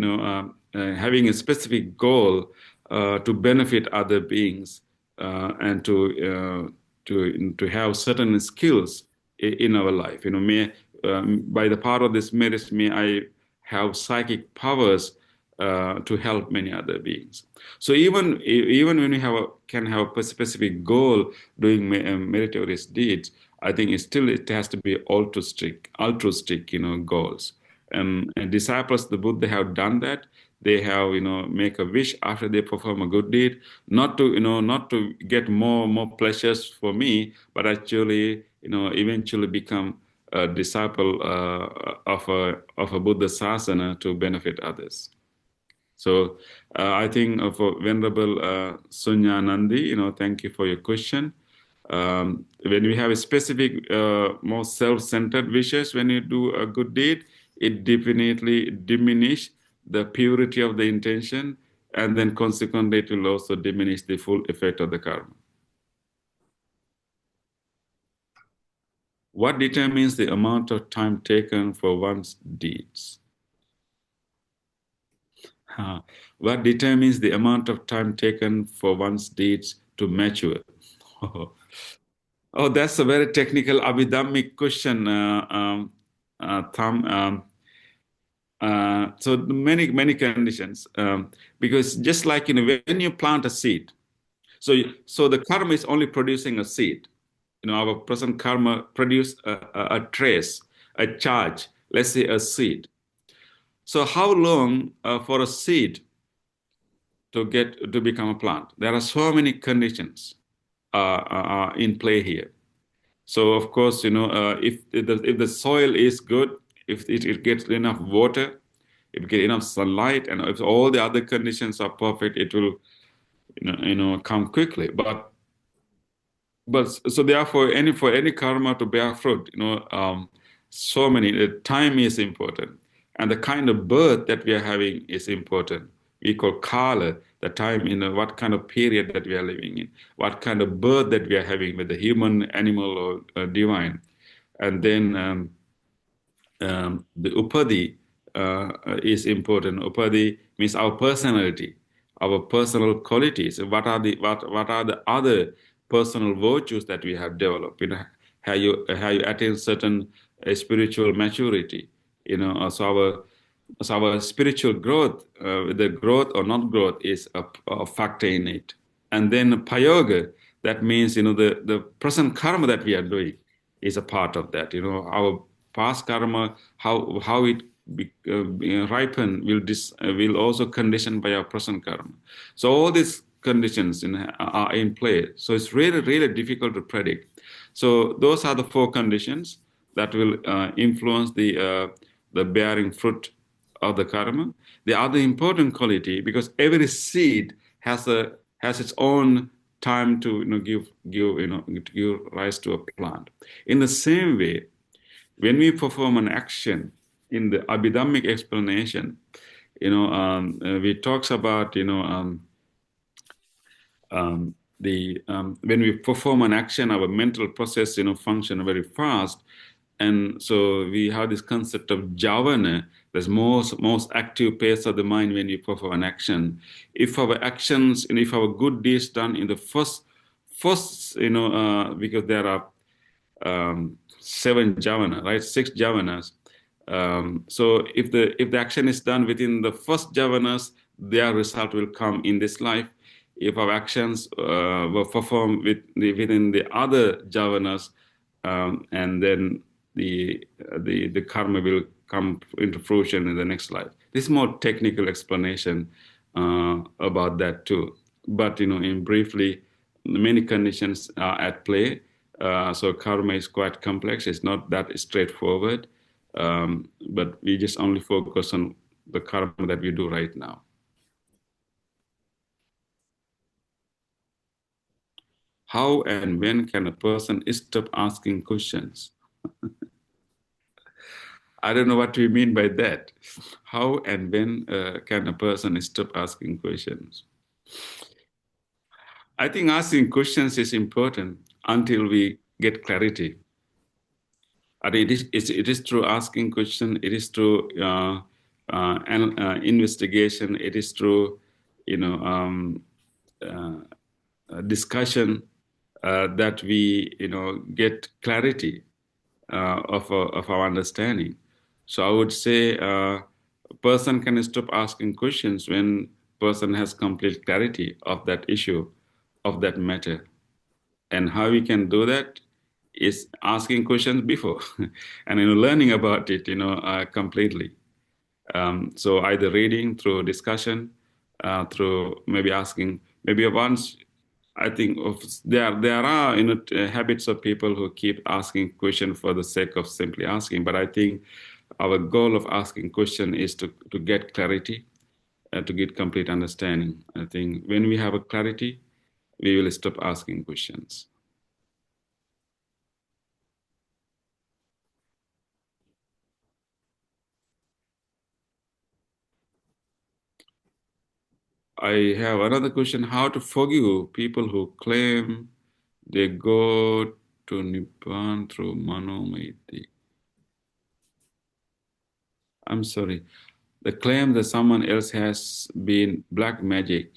having a specific goal to benefit other beings and to have certain skills in our life. By the power of this merits, may I have psychic powers to help many other beings. So even when we can have a specific goal doing meritorious deeds, I think it has to be altruistic, goals. and disciples of the Buddha have done that. They have, make a wish after they perform a good deed, not to get more pleasures for me, but actually, eventually become a disciple of a Buddha Sasana to benefit others. So I think for Venerable Sunya Nandi, thank you for your question. When we have a specific, more self-centered wishes, when you do a good deed, it definitely diminish the purity of the intention, and then consequently it will also diminish the full effect of the karma. What determines the amount of time taken for one's deeds? What determines the amount of time taken for one's deeds to mature? Oh, that's a very technical Abhidhammic question, Tham. So many conditions, because just like when you plant a seed, so the karma is only producing a seed. Our present karma produce a trace, a charge, let's say a seed. So how long for a seed to become a plant? There are so many conditions in play here. So of course, if the soil is good, if it gets enough water, if it gets enough sunlight, and if all the other conditions are perfect, it will, come quickly. But so therefore, for any karma to bear fruit, so many time is important, and the kind of birth that we are having is important. We call kala, the time, what kind of period that we are living in, what kind of birth that we are having, whether human, animal, or divine. And then the upadi is important. Upadi means our personality, our personal qualities. What are the other personal virtues that we have developed? How you attain certain spiritual maturity. So our spiritual growth, the growth or not growth, is a factor in it. And then payoga, that means the present karma that we are doing is a part of that. Our past karma, how it ripen will also conditioned by our present karma. So all these conditions are in play. So it's really difficult to predict. So those are the 4 conditions that will influence the bearing fruit of the karma. The other important quality, because every seed has its own time to give rise to a plant. In the same way, when we perform an action in the Abhidhammic explanation, we talks about when we perform an action, our mental process function very fast, and so we have this concept of javana, the most active pace of the mind when we perform an action. If our actions and if our good deeds done in the first because there are 7 javana, right? 6 javanas. So if the action is done within the first javanas, their result will come in this life. If our actions were performed within the other javanas, and then the karma will come into fruition in the next life. This is more technical explanation about that too. But in briefly, many conditions are at play. So karma is quite complex. It's not that straightforward. But we just only focus on the karma that we do right now. How and when can a person stop asking questions? I don't know what we mean by that. How and when can a person stop asking questions? I think asking questions is important until we get clarity. I mean, it is through asking questions, it is through investigation, it is through discussion that we get clarity of our understanding. So I would say a person can stop asking questions when person has complete clarity of that issue, of that matter. And how we can do that is asking questions before and learning about it completely. So either reading, through discussion, through maybe asking, maybe once. I think there are habits of people who keep asking questions for the sake of simply asking. But I think our goal of asking question is to get clarity, to get complete understanding. I think when we have a clarity, we will stop asking questions. I have another question: how to forgive people who claim they go to Nibbana through Manomaiti? I'm sorry. The claim that someone else has been black magic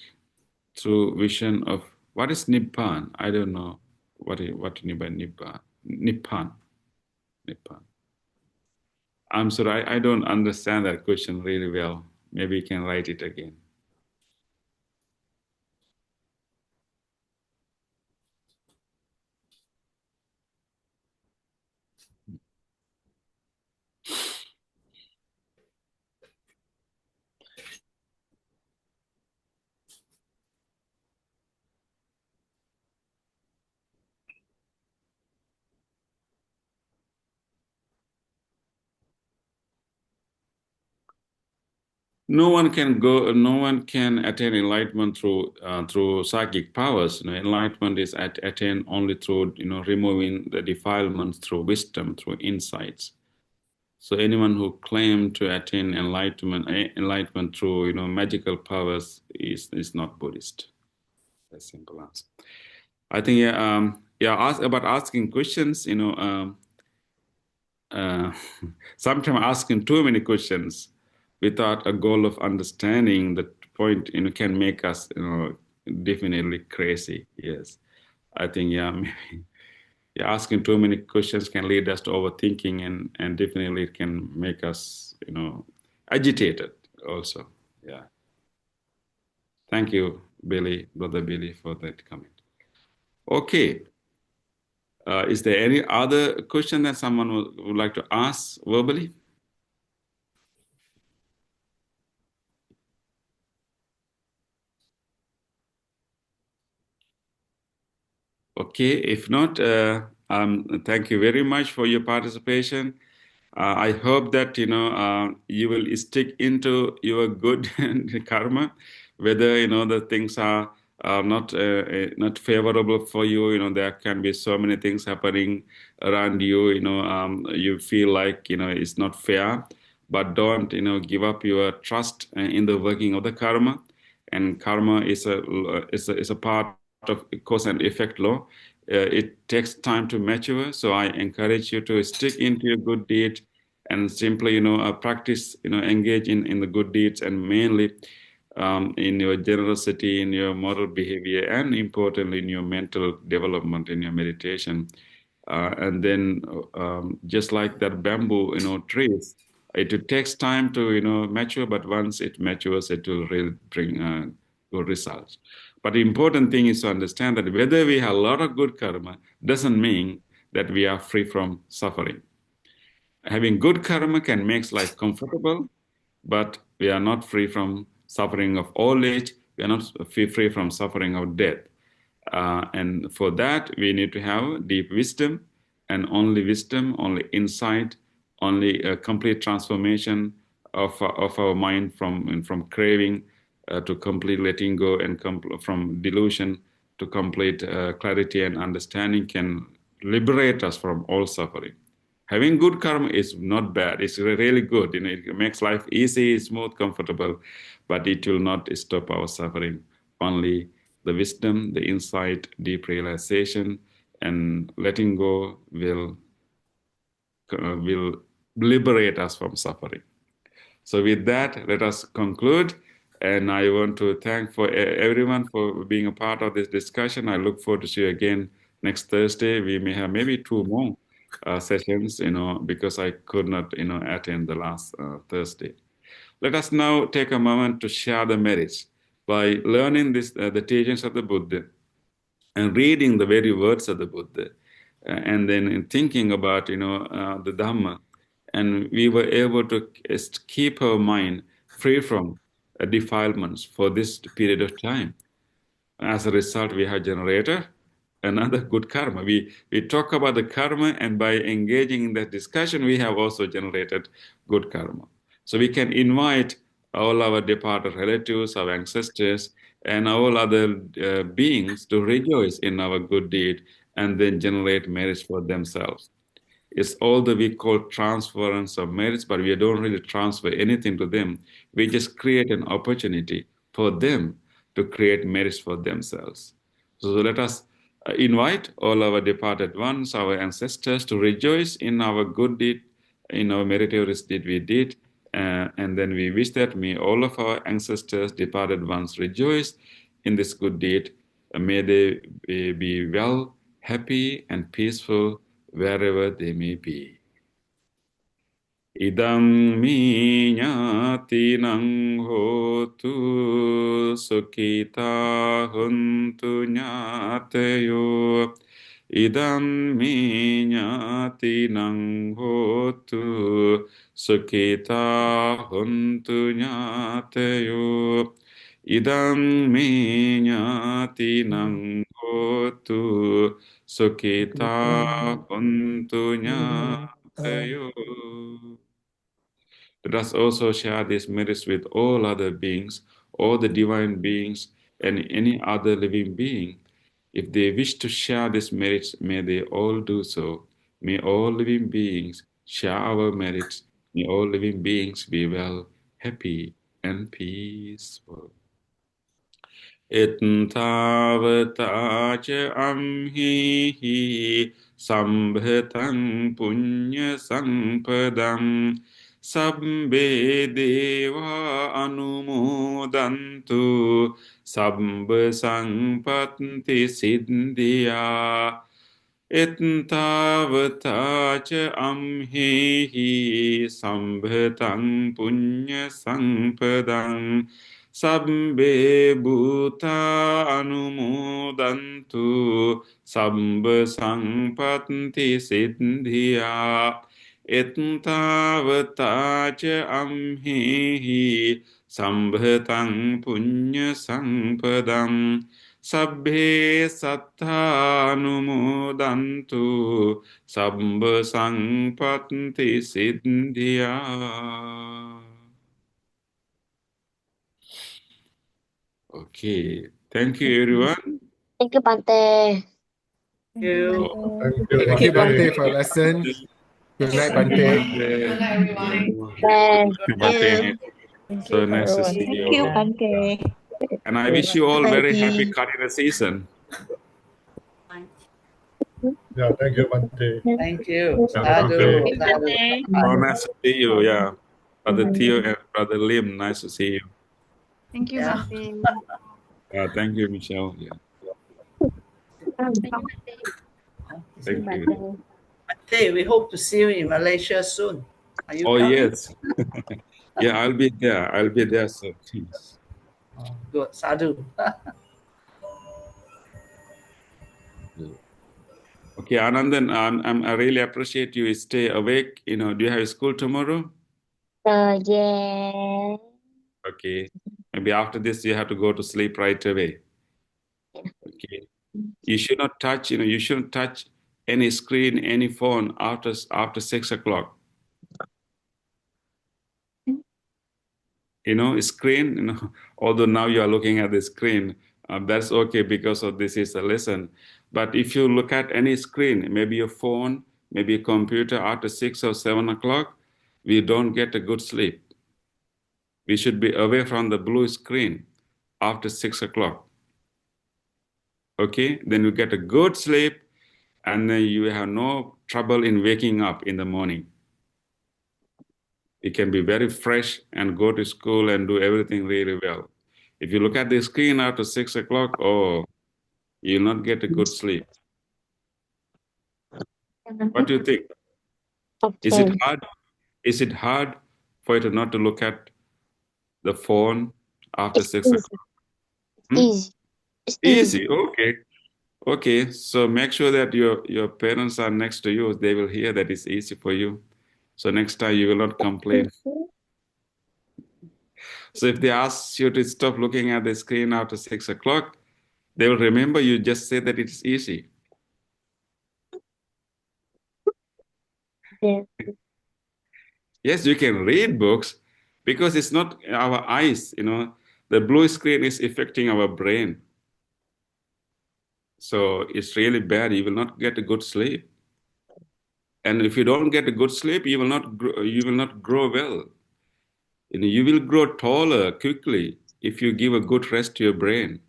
through vision of what is Nibbana? I don't know what you mean by Nibbana. Nibbana. I'm sorry, I don't understand that question really well. Maybe you can write it again. No one can attain enlightenment through psychic powers. Enlightenment is attained only through removing the defilements through wisdom, through insights. So anyone who claims to attain enlightenment through magical powers is not Buddhist. That's simple answer. I think about asking questions. Sometimes asking too many questions without a goal of understanding the point, can make us, definitely crazy. Yes, I think maybe asking too many questions can lead us to overthinking, and definitely it can make us, agitated also. Yeah. Thank you, Brother Billy, for that comment. Okay. Is there any other question that someone would like to ask verbally? Okay, if not, thank you very much for your participation. I hope that you will stick into your good karma, whether the things are not favorable for you. There can be so many things happening around you. You feel like it's not fair, but don't give up your trust in the working of the karma. And karma is a part of cause and effect law. It takes time to mature, so I encourage you to stick into your good deed and simply practice, engage in the good deeds, and mainly in your generosity, in your moral behavior, and importantly in your mental development, in your meditation. And then just like that bamboo trees, it takes time to mature, but once it matures, it will really bring good results. But the important thing is to understand that whether we have a lot of good karma doesn't mean that we are free from suffering. Having good karma can make life comfortable, but we are not free from suffering of old age. We are not free from suffering of death. And for that, we need to have deep wisdom, and only wisdom, only insight, only a complete transformation of our mind from craving to complete letting go, and from delusion to complete clarity and understanding can liberate us from all suffering. Having good karma is not bad. It's really good. It makes life easy, smooth, comfortable, but it will not stop our suffering. Only the wisdom, the insight, deep realization, and letting go will liberate us from suffering. So with that, let us conclude. And I want to thank everyone for being a part of this discussion. I look forward to see you again next Thursday. We may have maybe 2 more sessions, because I could not, attend the last Thursday. Let us now take a moment to share the merits by learning the teachings of the Buddha and reading the very words of the Buddha, and then in thinking about, the Dhamma, and we were able to keep our mind free from defilements for this period of time. As a result, we have generated another good karma. We talk about the karma, and by engaging in that discussion, we have also generated good karma. So we can invite all our departed relatives, our ancestors, and all other beings to rejoice in our good deed and then generate merits for themselves. It's all that we call transference of merits, but we don't really transfer anything to them. We just create an opportunity for them to create merits for themselves. So let us invite all our departed ones, our ancestors, to rejoice in our good deed, in our meritorious deed we did. And then we wish that may all of our ancestors, departed ones, rejoice in this good deed. May they be well, happy, and peaceful wherever they may be. Idam mi ñātinang hotu sukhita huntu ñātayo. Idam mi ñātinang hotu sukhita huntu ñātayo. Idam mi ñātinang hotu sukhita huntu ñātayo. Let us also share these merits with all other beings, all the divine beings, and any other living being. If they wish to share these merits, may they all do so. May all living beings share our merits. May all living beings be well, happy, and peaceful. Ettavata ca amhi sambhatam punya sampadam sabbe deva anumodantu sabba sampatti siddhya. Ettavata ca amhi sambhatam punya sampadam sabbe bhuta anumodantu sabba sampatti siddhya. Ettavata ca amhi sambhatam punya sampadam sabbe sattha anumodantu sabba sampatti siddhya. Okay, thank you everyone. Thank you, Bhante. Thank you. Thank you, Bhante, for lessons. Good night, Bhante. Good night, everyone. Bhante. So nice to see Thank you you, all. Bhante. And I wish you all very happy Bye. Karina season. Yeah, thank you, Bhante. Thank you. Welcome. Sadhu. Thank you, Sadhu. Bhante. So nice to see you, yeah. Brother Theo and Brother Lim, nice to see you. Thank you, Yeah. Bhante. Thank you, Michelle. Yeah. Thank you. Bhante, we hope to see you in Malaysia soon. Are you Oh, coming? yes. Yeah, I'll be there. I'll be there soon. Yes. Good. Sadhu. Okay, Anandan, I really appreciate you stay awake. You know, do you have school tomorrow? Yeah. Okay. Maybe after this you have to go to sleep right away. Okay. You should not touch, you shouldn't touch any screen, any phone after 6 o'clock. Screen, although now you are looking at the screen, that's okay because of this is a lesson. But if you look at any screen, maybe your phone, maybe a computer after 6 or 7 o'clock, we don't get a good sleep. We should be away from the blue screen after 6 o'clock. Okay, then you get a good sleep and then you have no trouble in waking up in the morning. You can be very fresh and go to school and do everything really well. If you look at the screen after 6 o'clock, you'll not get a good sleep. What do you think? Is it hard? Is it hard for you not to look at the phone after 6 o'clock? Easy. It's Easy. Okay. Okay. So make sure that your parents are next to you. They will hear that it's easy for you. So next time you will not complain. So if they ask you to stop looking at the screen after 6 o'clock, they will remember you just say that it's easy. Yeah. Yes, you can read books because it's not our eyes, the blue screen is affecting our brain. So it's really bad. You will not get a good sleep. And if you don't get a good sleep, you will not grow well. You will grow taller quickly if you give a good rest to your brain.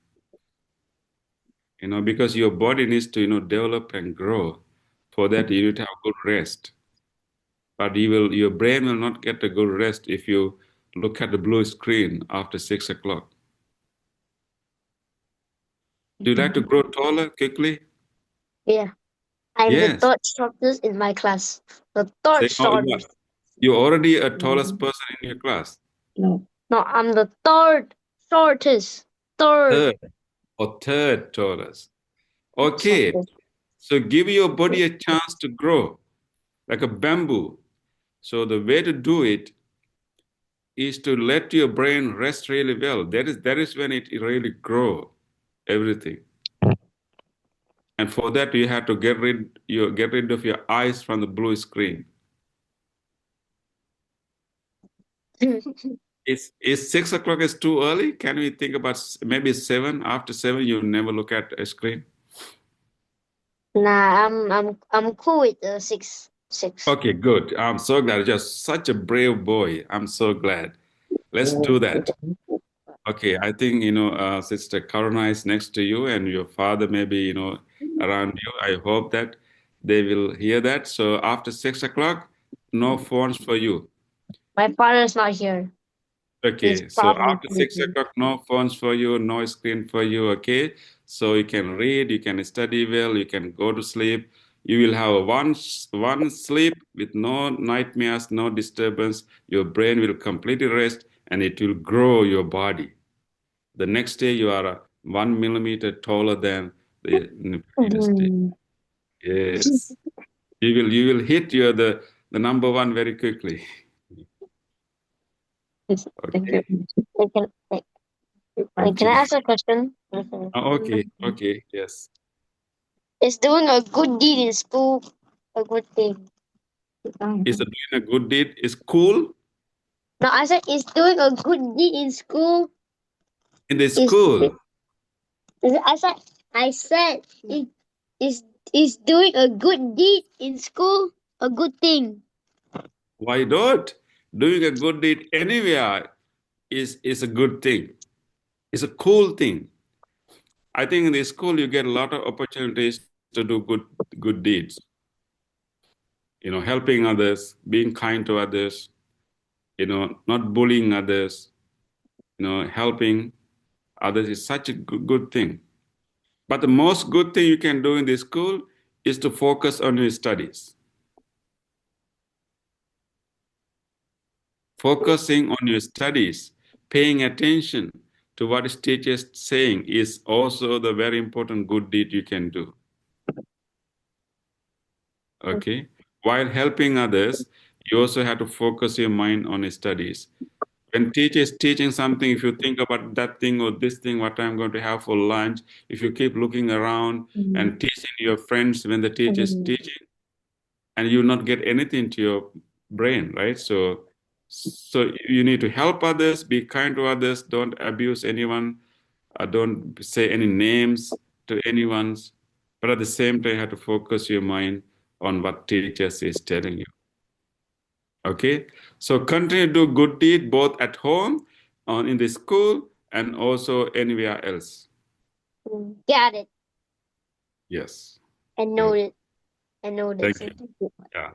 Because your body needs to, develop and grow. For that, you need to have good rest. But your brain will not get a good rest if you look at the blue screen after 6 o'clock. Do you like to grow taller quickly? Yeah. I'm the Yes. third shortest in my class. The third shortest. You're already a tallest person in your class. No. No, I'm the third shortest. Third. Third tallest. Okay. Shortest. So give your body a chance to grow like a bamboo. So the way to do it is to let your brain rest really well. That is when it really grow everything. And for that you have to get rid of your eyes from the blue screen. Is 6 o'clock is too early? Can we think about maybe 7? After 7, you never look at a screen. Nah, I'm cool with the six. Okay, good. I'm so glad. You're just such a brave boy. I'm so glad. Let's do that. Okay, I think, Sister Karuna is next to you and your father maybe, around you. I hope that they will hear that. So after 6 o'clock, no phones for you. My father's not here. Okay, He's so probably after 6 sleeping. o'clock, no phones for you, no screen for you, okay? So you can read, you can study well, you can go to sleep. You will have one sleep with no nightmares, no disturbance. Your brain will completely rest and it will grow your body. The next day, you are 1 millimeter taller than the previous day. Mhm. Yes. You will hit the number one very quickly. Thank you. Can I ask a question? Okay, yes. Is doing a good deed in school a good thing? Is doing a good deed is cool No, I said is doing a good deed in school in the is school. I said it is doing a good deed in school a good thing. Why not? Doing a good deed anywhere is a good thing. It's a cool thing. I think in the school you get a lot of opportunities to do good deeds. Helping others, being kind to others, not bullying others, helping others is such a good thing. But the most good thing you can do in the school is to focus on your studies. Focusing on your studies, paying attention to what is teachers saying is also the very important good deed you can do. Okay? While helping others, you also have to focus your mind on your studies. When teacher is teaching something, if you think about that thing or this thing, what I'm going to have for lunch, if you keep looking around and teasing your friends when the teacher is teaching, and you not get anything to your brain, right? So you need to help others, be kind to others, don't abuse anyone, don't say any names to anyone, but at the same time, you have to focus your mind on what teachers is telling you. Okay, so continue to do good deed both at home, in the school, and also anywhere else. Got it. Yes. And know it. And know this. Thank you. Yeah.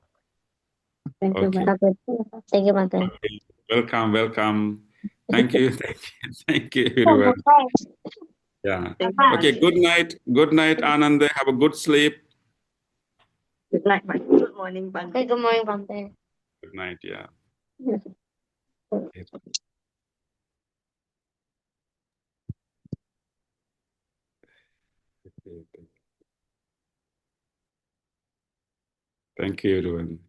Thank you. Okay. Thank you, Bhante. Okay. Welcome. Thank you. Thank you, everyone. Yeah. Okay. Good night. Good night, Anand. Have a good sleep. Good night. Good morning, Bhante. Hey, good morning, Bhante. Good night. Yeah. Thank you, everyone.